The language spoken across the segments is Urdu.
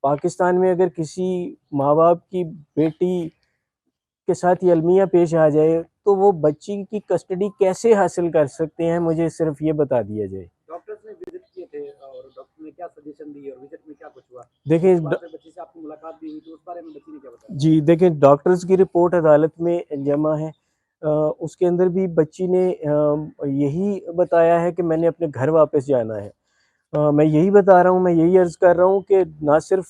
پاکستان میں اگر کسی ماں باپ کی بیٹی کے ساتھ یہ المیہ پیش آ جائے تو وہ بچی کی کسٹڈی کیسے حاصل کر سکتے ہیں، مجھے صرف یہ بتا دیا جائے۔ ڈاکٹرز نے وزٹ کیے تھے اور ڈاکٹر نے کیا سجیشن دی اور وزٹ میں کیا کچھ ہوا؟ دیکھیں بچی سے آپ کی ملاقات بھی ہوئی تو اس بارے میں بچی نے کیا بتایا؟ جی دیکھیں، ڈاکٹرز کی رپورٹ عدالت میں جمع ہے، اس کے اندر بھی بچی نے یہی بتایا ہے کہ میں نے اپنے گھر واپس جانا ہے۔ میں یہی بتا رہا ہوں، میں یہی عرض کر رہا ہوں کہ نہ صرف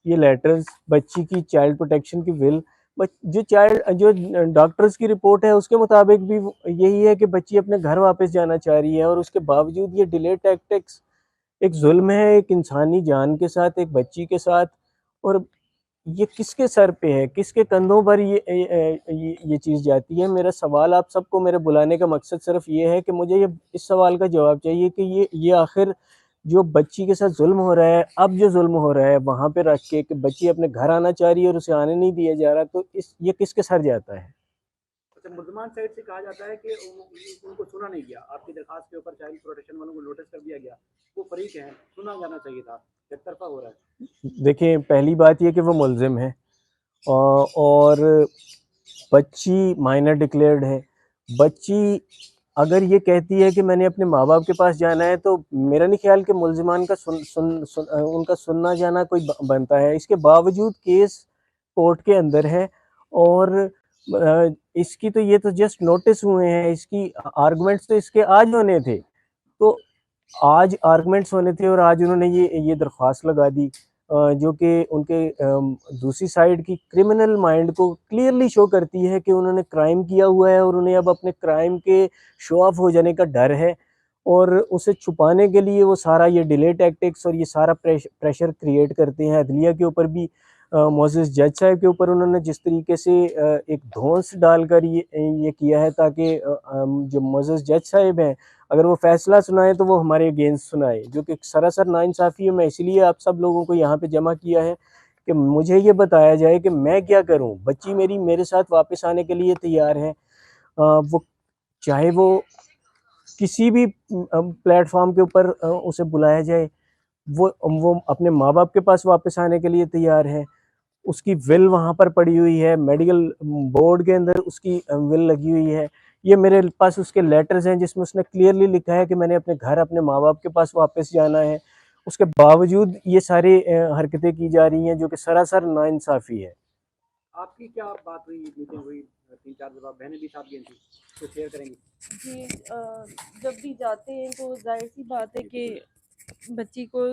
یہ لیٹرز، بچی کی چائلڈ پروٹیکشن کی ول، جو ڈاکٹرز کی رپورٹ ہے اس کے مطابق بھی یہی ہے کہ بچی اپنے گھر واپس جانا چاہ رہی ہے، اور اس کے باوجود یہ ڈیلے ٹیکٹکس ایک ظلم ہے ایک انسانی جان کے ساتھ، ایک بچی کے ساتھ۔ اور یہ کس کے سر پہ ہے، کس کے کندھوں پر یہ چیز جاتی ہے؟ میرا سوال آپ سب کو میرے بلانے کا مقصد صرف یہ ہے کہ مجھے اس سوال کا جواب چاہیے کہ یہ آخر جو بچی کے ساتھ ظلم ہو رہا ہے، اب جو ظلم ہو رہا ہے وہاں پہ رکھ کے کہ بچی اپنے گھر آنا چاہ رہی ہے اور اسے آنے نہیں دیا جا رہا، تو یہ کس کے سر جاتا ہے؟ اچھا، ملزمان سائڈ سے کہا جاتا ہے کہ ان کو سنا نہیں گیا، آپ کی درخواست کے اوپر چائلڈ پروٹیکشن والوں کو نوٹس کر دیا گیا، وہ فریق ہیں، سنا جانا چاہیے تھا، ایک طرفہ ہو رہا ہے۔ دیکھیں، پہلی بات یہ کہ وہ ملزم ہے، اور بچی مائنر ڈکلیئرڈ ہے۔ بچی اگر یہ کہتی ہے کہ میں نے اپنے ماں باپ کے پاس جانا ہے تو میرا نہیں خیال کہ ملزمان کا ان کا سننا جانا کوئی بنتا ہے۔ اس کے باوجود کیس کورٹ کے اندر ہے، اور اس کی تو یہ تو جسٹ نوٹس ہوئے ہیں، اس کی آرگومنٹس تو اس کے آج ہونے تھے، تو آج آرگومنٹس ہونے تھے اور آج انہوں نے یہ درخواست لگا دی، جو کہ ان کے دوسری سائیڈ کی کرمنل مائنڈ کو کلیئرلی شو کرتی ہے کہ انہوں نے کرائم کیا ہوا ہے، اور انہیں اب اپنے کرائم کے شو آف ہو جانے کا ڈر ہے، اور اسے چھپانے کے لیے وہ سارا یہ ڈیلے ٹیکٹکس اور یہ سارا پریشر کریٹ کرتے ہیں۔ عدلیہ کے اوپر بھی معزز جج صاحب کے اوپر انہوں نے جس طریقے سے ایک دھونس ڈال کر یہ کیا ہے تاکہ جو معزز جج صاحب ہیں اگر وہ فیصلہ سنائے تو وہ ہمارے اگینسٹ سنائے، جو کہ سراسر ناانصافی ہے۔ میں اسی لیے آپ سب لوگوں کو یہاں پہ جمع کیا ہے کہ مجھے یہ بتایا جائے کہ میں کیا کروں۔ بچی میری میرے ساتھ واپس آنے کے لیے تیار ہے، وہ چاہے وہ کسی بھی پلیٹ فارم کے اوپر اسے بلایا جائے، وہ اپنے ماں باپ کے پاس واپس آنے کے لیے تیار ہے۔ اس کی ول وہاں پر پڑی ہوئی ہے، میڈیکل بورڈ کے اندر اس کی ول لگی ہوئی ہے۔ یہ میرے پاس اس کے لیٹرز ہیں جس میں اس نے کلیئرلی لکھا ہے کہ میں نے اپنے گھر اپنے ماں باپ کے پاس واپس جانا ہے۔ اس کے باوجود یہ ساری حرکتیں کی جا رہی ہیں جو کہ سراسر ناانصافی ہے۔ آپ کی کیا بات ہوئی، میٹنگ ہوئی، 3-4 دفعہ بہنیں بھی ساتھ گئی تھی، تو شیئر کریں گی؟ جی، جب بھی جاتے ہیں تو ظاہر سی بات ہے کہ بچی کو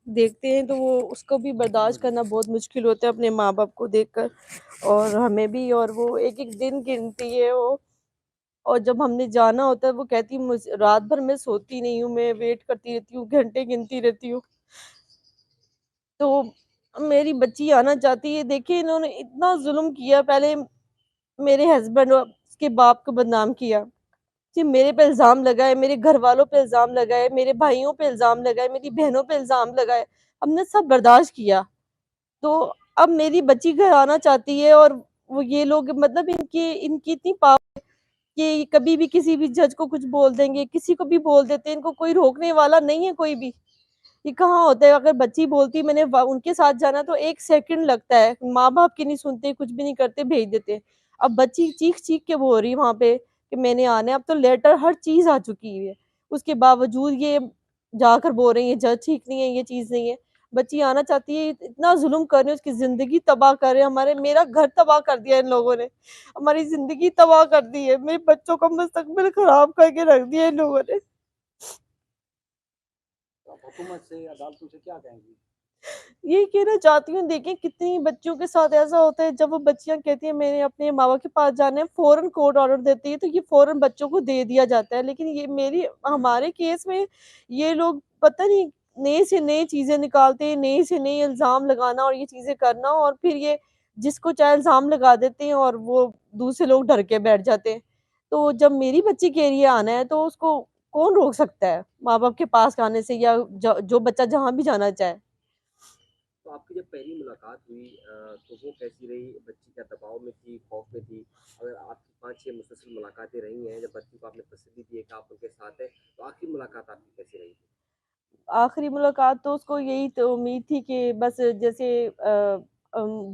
دیکھتے ہیں تو وہ اس کو بھی برداشت کرنا بہت مشکل ہوتا ہے اپنے ماں باپ کو دیکھ کر، اور ہمیں بھی، اور وہ ایک ایک دن گنتی ہے وہ، اور جب ہم نے جانا ہوتا ہے وہ کہتی رات بھر میں سوتی نہیں ہوں، میں ویٹ کرتی رہتی ہوں، گھنٹے گنتی رہتی ہوں۔ تو میری بچی آنا چاہتی ہے۔ دیکھیں انہوں نے اتنا ظلم کیا، پہلے میرے ہسبینڈ اور اس کے باپ کو بدنام کیا، جی میرے پہ الزام لگائے، میرے گھر والوں پہ الزام لگائے، میرے بھائیوں پہ الزام لگائے، میری بہنوں پہ الزام لگائے، ہم نے سب برداشت کیا۔ تو اب میری بچی گھر آنا چاہتی ہے، اور وہ یہ لوگ مطلب ان کی اتنی پاور کہ کبھی بھی کسی بھی جج کو کچھ بول دیں گے، کسی کو بھی بول دیتے ہیں، ان کو کوئی روکنے والا نہیں ہے کوئی بھی۔ یہ کہاں ہوتا ہے، اگر بچی بولتی میں نے ان کے ساتھ جانا تو 1 سیکنڈ لگتا ہے، ماں باپ کی نہیں سنتے، کچھ بھی نہیں کرتے، بھیج دیتے۔ اب بچی چیخ چیخ کے بول رہی وہاں پہ کہ میں نے آنا ہے، اب تو لیٹر ہر چیز آ چکی ہے، اس کے باوجود یہ جا کر بول رہی ہیں جج ٹھیک نہیں ہے، یہ چیز نہیں ہے۔ بچی آنا چاہتی ہے، اتنا ظلم کر رہے ہیں، اس کی زندگی تباہ کر رہے ہیں، میرا گھر تباہ کر دیا ان لوگوں نے، ہماری زندگی تباہ کر دی ہے، میرے بچوں کا مستقبل خراب کر کے رکھ دیا ان لوگوں نے۔ حکومت سے، عدالتوں سے کیا کہیں گی؟ یہی کہنا چاہتی ہوں، دیکھیں کتنی بچوں کے ساتھ ایسا ہوتا ہے، جب وہ بچیاں کہتی ہیں میں نے اپنے ماں باپ کے پاس جانا ہے، فوراً کورٹ آرڈر دیتی ہے تو یہ فوراً بچوں کو دے دیا جاتا ہے۔ لیکن یہ ہمارے کیس میں یہ لوگ پتہ نہیں نئے سے نئے چیزیں نکالتے ہیں، نئے سے نئے الزام لگانا اور یہ چیزیں کرنا، اور پھر یہ جس کو چاہے الزام لگا دیتے ہیں اور وہ دوسرے لوگ ڈر کے بیٹھ جاتے ہیں۔ تو جب میری بچی کے لیے آنا ہے تو اس کو کون روک سکتا ہے ماں باپ کے پاس آنے سے، یا جو بچہ جہاں بھی جانا چاہے۔ تو آپ کی جب پہلی ملاقات ہوئی تو وہ کیسی رہی؟ بچی کیا دباؤ میں تھی، خوف میں تھی؟ اگر آپ کی 5-6 مسلسل ملاقاتیں رہی ہیں جب بچی کو آپ نے تسلی دی ہے کہ آپ ان کے ساتھ ہیں، تو آخری ملاقات آپ کی کیسی رہی تھی؟ آخری ملاقات تو اس کو یہی تو امید تھی کہ بس جیسے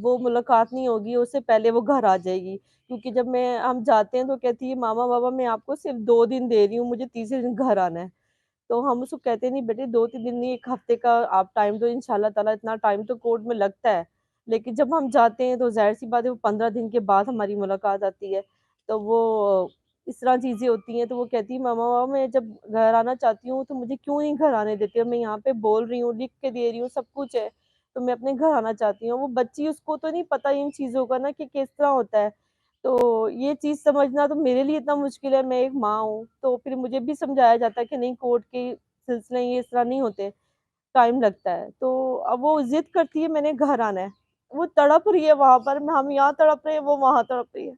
وہ ملاقات نہیں ہوگی اس سے پہلے وہ گھر آ جائے گی، کیونکہ جب ہم جاتے ہیں تو کہتی ہے ماما بابا میں آپ کو صرف 2 دن دے رہی ہوں، مجھے تیسرے دن گھر آنا ہے۔ تو ہم اس کو کہتے ہیں نہیں بیٹے 2 3 دن نہیں، 1 ہفتے کا آپ ٹائم دو، انشاءاللہ تعالیٰ اتنا ٹائم تو کورٹ میں لگتا ہے، لیکن جب ہم جاتے ہیں تو ظاہر سی بات ہے وہ 15 دن کے بعد ہماری ملاقات آتی ہے، تو وہ اس طرح چیزیں ہوتی ہیں۔ تو وہ کہتی ہے ماما بابا میں جب گھر آنا چاہتی ہوں تو مجھے کیوں نہیں گھر آنے دیتے، اور میں یہاں پہ بول رہی ہوں، لکھ کے دے رہی ہوں، سب کچھ ہے، تو میں اپنے گھر آنا چاہتی ہوں۔ وہ بچی اس کو تو نہیں پتہ ان چیزوں کا نا کہ کس طرح ہوتا ہے، تو یہ چیز سمجھنا تو میرے لیے اتنا مشکل ہے، میں ایک ماں ہوں، تو پھر مجھے بھی سمجھایا جاتا ہے کہ نہیں کورٹ کے سلسلے یہ اس طرح نہیں ہوتے، ٹائم لگتا ہے۔ تو اب وہ ضد کرتی ہے میں نے گھر آنا ہے، وہ تڑپ رہی ہے وہاں پر، ہم یہاں تڑپ رہے ہیں، وہ وہاں تڑپ رہی ہے،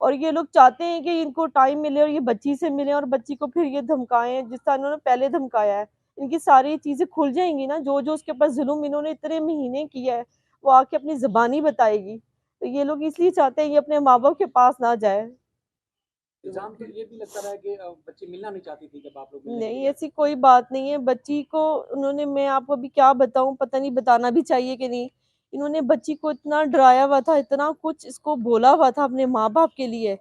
اور یہ لوگ چاہتے ہیں کہ ان کو ٹائم ملے اور یہ بچی سے ملیں اور بچی کو پھر یہ دھمکائیں جس طرح انہوں نے پہلے دھمکایا ہے۔ ان کی ساری چیزیں کھل جائیں گی نا، جو جو اس کے اوپر ظلم انہوں نے اتنے مہینے کیا ہے وہ آ کے اپنی زبانی بتائے گی، تو یہ لوگ اس لیے چاہتے ہیں یہ اپنے ماں باپ کے پاس نہ جائے۔ الزام تو یہ بھی لگتا رہا ہے کہ بچی ملنا نہیں چاہتی تھی جب آپ لوگ ملنے کے نہیں لیے ایسی کوئی بات نہیں ہے، بچی کو انہوں نے، میں آپ کو ابھی کیا بتاؤں، پتہ نہیں بتانا بھی چاہیے کہ نہیں، انہوں نے بچی کو اتنا ڈرایا ہوا تھا، اتنا کچھ اس کو بولا ہوا تھا اپنے ماں باپ کے لیے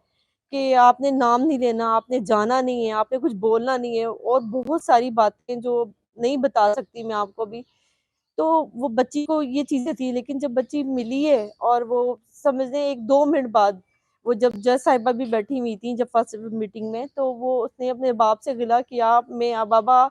کہ آپ نے نام نہیں لینا، آپ نے جانا نہیں ہے، آپ نے کچھ بولنا نہیں ہے، اور بہت ساری باتیں جو نہیں بتا سکتی میں آپ کو بھی۔ تو وہ بچی کو یہ چیزیں تھی، لیکن جب بچی ملی ہے اور وہ سمجھنے 1 2 منٹ بعد وہ جب جج صاحبہ بھی بیٹھی ہوئی تھی جب فرسٹ میٹنگ میں، تو وہ اس نے اپنے باپ سے گلا کیا میں بابا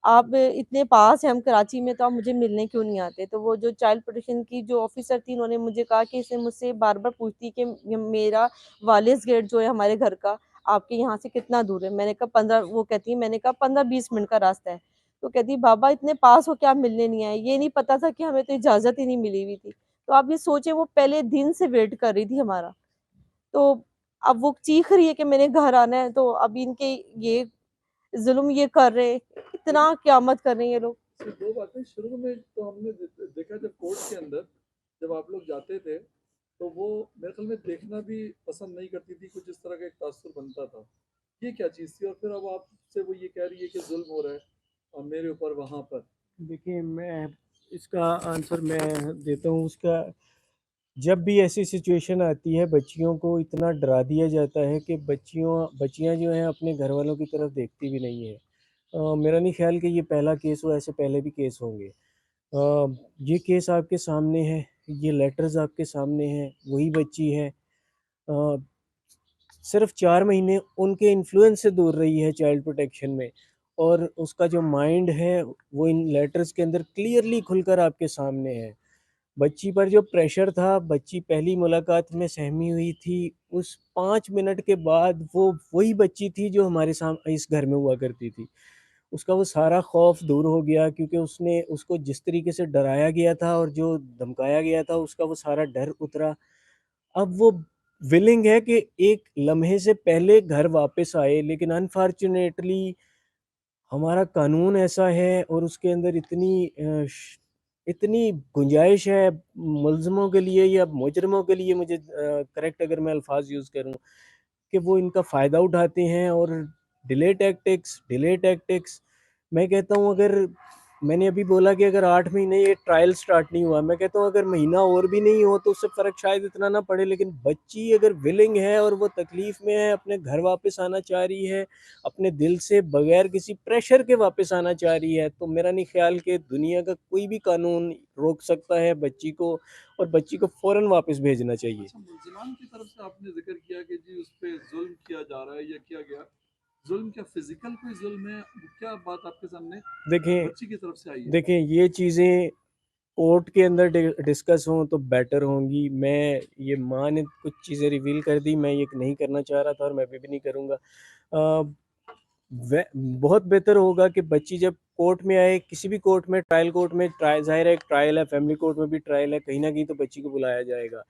آپ اتنے پاس ہیں ہم کراچی میں تو آپ مجھے ملنے کیوں نہیں آتے۔ تو وہ جو چائلڈ پروٹیکشن کی جو آفیسر تھی انہوں نے مجھے کہا کہ اس نے مجھ سے بار بار پوچھتی کہ میرا والز گیٹ جو ہے ہمارے گھر کا آپ کے یہاں سے کتنا دور ہے، میں نے کہا 15، وہ کہتی ہے میں نے کہا 15 20 منٹ کا راستہ ہے، تو کہتی بابا اتنے پاس ہو کے آپ ملنے نہیں آئے، یہ نہیں پتا تھا کہ ہمیں تو اجازت ہی نہیں ملی ہوئی تھی۔ تو آپ یہ سوچیں وہ پہلے دن سے ویٹ کر رہی تھی ہمارا، تو اب وہ چیخ رہی ہے کہ میں نے گھر آنا ہے، تو اب ان کے یہ ظلم یہ کر رہے ہیں، اتنا قیامت کر رہے ہیں یہ لوگ۔ صرف دو باتیں شروع میں تو ہم نے دیکھا جب کورٹ کے اندر جب آپ لوگ جاتے تھے تو وہ میرے خیال میں دیکھنا بھی پسند نہیں کرتی تھی، کچھ اس طرح کا ایک تاثر بنتا تھا، یہ کیا چیز تھی؟ اور پھر اب آپ سے وہ یہ کہہ رہی ہے کہ ظلم ہو رہا ہے اور میرے اوپر وہاں پر۔ دیکھیں میں اس کا آنسر میں دیتا ہوں، اس کا جب بھی ایسی سچویشن آتی ہے بچیوں کو اتنا ڈرا دیا جاتا ہے کہ بچیاں جو ہیں اپنے گھر والوں کی طرف دیکھتی بھی نہیں ہیں۔ میرا نہیں خیال کہ یہ پہلا کیس ہو، ایسے پہلے بھی کیس ہوں گے۔ یہ کیس آپ کے سامنے ہے، یہ لیٹرز آپ کے سامنے ہیں، وہی بچی ہے، صرف 4 مہینے ان کے انفلوئنس سے دور رہی ہے چائلڈ پروٹیکشن میں، اور اس کا جو مائنڈ ہے وہ ان لیٹرز کے اندر کلیئرلی کھل کر آپ کے سامنے ہے۔ بچی پر جو پریشر تھا، بچی پہلی ملاقات میں سہمی ہوئی تھی، اس 5 منٹ کے بعد وہ وہی بچی تھی جو ہمارے سامنے اس گھر میں ہوا کرتی تھی۔ اس کا وہ سارا خوف دور ہو گیا، کیونکہ اس کو جس طریقے سے ڈرایا گیا تھا اور جو دھمکایا گیا تھا اس کا وہ سارا ڈر اترا۔ اب وہ ولنگ ہے کہ ایک لمحے سے پہلے گھر واپس آئے، لیکن انفارچونیٹلی ہمارا قانون ایسا ہے اور اس کے اندر اتنی گنجائش ہے ملزموں کے لیے یا مجرموں کے لیے، مجھے کریکٹ اگر میں الفاظ یوز کروں، کہ وہ ان کا فائدہ اٹھاتے ہیں اور ڈیلے ٹیکٹکس۔ میں کہتا ہوں اگر میں نے ابھی بولا کہ اگر 8 مہینے یہ ٹرائل سٹارٹ نہیں ہوا، میں کہتا ہوں اگر مہینہ اور بھی نہیں ہو تو اس سے فرق شاید اتنا نہ پڑے، لیکن بچی اگر ولنگ ہے اور وہ تکلیف میں ہے، اپنے گھر واپس آنا چاہ رہی ہے، اپنے دل سے بغیر کسی پریشر کے واپس آنا چاہ رہی ہے، تو میرا نہیں خیال کہ دنیا کا کوئی بھی قانون روک سکتا ہے بچی کو، اور بچی کو فوراً واپس بھیجنا چاہیے۔ اچھا، ملزمان کی طرف سے آپ نے ذکر کیا کہ جی اس پہ ظلم کیا جا رہا ہے یا کیا گیا، ظلم کیا فزیکل کوئی ظلم ہے؟ کیا بات آپ کے سامنے بچی کی طرف سے آئی ہے؟ دیکھیں یہ چیزیں کورٹ کے اندر ڈسکس ہوں تو بیٹر ہوں گی۔ میں یہ ماں نے کچھ چیزیں ریویل کر دی، میں یہ نہیں کرنا چاہ رہا تھا اور میں بھی نہیں کروں گا۔ بہت بہتر ہوگا کہ بچی جب کورٹ میں آئے، کسی بھی کورٹ میں، ٹرائل کورٹ میں، ظاہر ہے ایک ٹرائل ہے، فیملی کورٹ میں بھی ٹرائل ہے، کہیں نہ کہیں تو بچی کو بلایا جائے گا،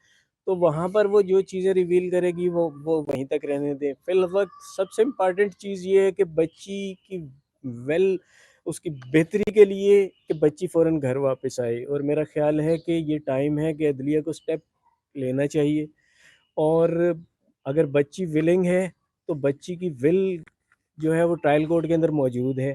تو وہاں پر وہ جو چیزیں ریویل کرے گی وہ وہیں تک رہنے دیں۔ فی الوقت سب سے امپارٹنٹ چیز یہ ہے کہ بچی کی اس کی بہتری کے لیے کہ بچی فوراً گھر واپس آئے، اور میرا خیال ہے کہ یہ ٹائم ہے کہ عدلیہ کو سٹیپ لینا چاہیے، اور اگر بچی ولنگ ہے تو بچی کی ول جو ہے وہ ٹرائل کورٹ کے اندر موجود ہے۔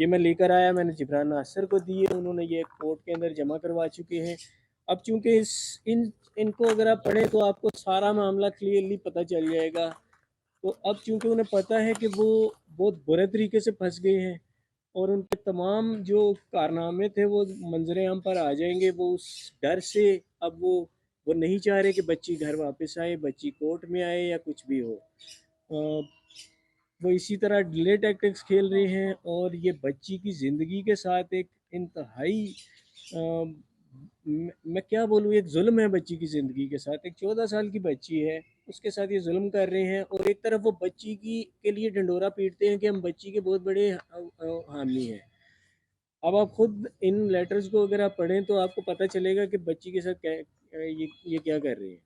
یہ میں لے کر آیا, میں نے جبران ناصر کو دیے, انہوں نے یہ کورٹ کے اندر جمع کروا چکے ہیں. اب چونکہ ان کو اگر آپ پڑھیں تو آپ کو سارا معاملہ کلیئرلی پتہ چل جائے گا. تو اب چونکہ انہیں پتہ ہے کہ وہ بہت برے طریقے سے پھنس گئے ہیں اور ان کے تمام جو کارنامے تھے وہ منظر عام پر آ جائیں گے, وہ اس ڈر سے اب وہ نہیں چاہ رہے کہ بچی گھر واپس آئے, بچی کورٹ میں آئے یا کچھ بھی ہو. وہ اسی طرح ڈیلے ٹیکٹکس کھیل رہے ہیں اور یہ بچی کی زندگی کے ساتھ ایک انتہائی میں کیا بولوں, ایک ظلم ہے بچی کی زندگی کے ساتھ. ایک 14 سال کی بچی ہے, اس کے ساتھ یہ ظلم کر رہے ہیں, اور ایک طرف وہ بچی کے لیے ڈنڈورا پیٹتے ہیں کہ ہم بچی کے بہت بڑے حامی ہیں. اب آپ خود ان لیٹرز کو اگر آپ پڑھیں تو آپ کو پتہ چلے گا کہ بچی کے ساتھ یہ کیا کر رہے ہیں.